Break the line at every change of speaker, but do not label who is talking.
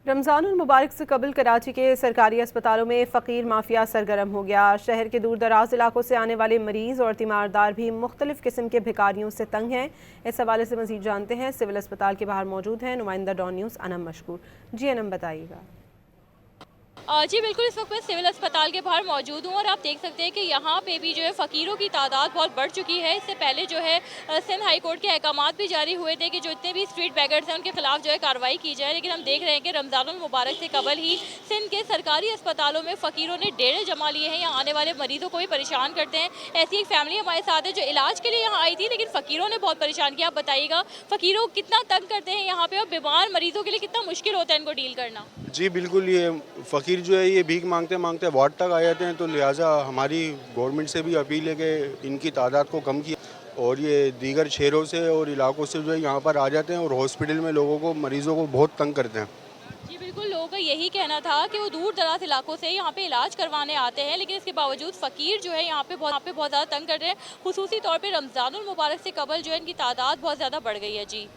रमज़ानुल मुबारक से कबल कराची के सरकारी अस्पतालों में फ़कीर माफिया सरगर्म हो गया। शहर के दूर दराज इलाकों से आने वाले मरीज़ और तीमारदार भी मुख्तलिफ किस्म के भिखारियों से तंग हैं। इस हवाले से मज़ीद जानते हैं, सिविल अस्पताल के बाहर मौजूद हैं नुमाइंदा डॉन न्यूज़ अनम मशकूर। जी अनम, बताइएगा।
जी बिल्कुल, इस वक्त मैं सिविल अस्पताल के बाहर मौजूद हूँ और आप देख सकते हैं कि यहाँ पे भी जो है फ़कीरों की तादाद बहुत बढ़ चुकी है। इससे पहले जो है सिंध हाई कोर्ट के अहकामात भी जारी हुए थे कि जो इतने भी स्ट्रीट बैगर्स हैं उनके खिलाफ जो है कार्रवाई की जाए, लेकिन हम देख रहे हैं कि रमज़ानुल मुबारक से कबल ही सिंध के सरकारी अस्पतालों में फ़कीरों ने डेरे जमा लिए हैं। यहाँ आने वाले मरीजों को भी परेशान करते हैं। ऐसी एक फैमिली हमारे साथ है जो इलाज के लिए यहाँ आई थी, लेकिन फ़कीरों ने बहुत परेशान किया। आप बताइएगा, फ़कीरों को कितना तंग करते हैं यहाँ पे और बीमार मरीजों के लिए कितना मुश्किल होता है इनको डील करना?
जी बिल्कुल, ये फ़कीर जो है ये भीख मांगते मांगते वार्ड तक आ जाते हैं, तो लिहाजा हमारी गवर्नमेंट से भी अपील है कि इनकी तादाद को कम किया और ये दीगर शहरों से और इलाकों से जो है यहाँ पर आ जाते हैं और हॉस्पिटल में लोगों को, मरीज़ों को बहुत तंग करते हैं।
जी बिल्कुल, लोगों का यही कहना था कि वो दूर दराज इलाकों से यहाँ पे इलाज करवाने आते हैं, लेकिन इसके बावजूद फ़कीर जो है यहाँ पे बहुत ज़्यादा तंग कर रहे हैं। खुसूसी तौर पे रमज़ानुल मुबारक से कबल जो है इनकी तादाद बहुत ज़्यादा बढ़ गई है। जी।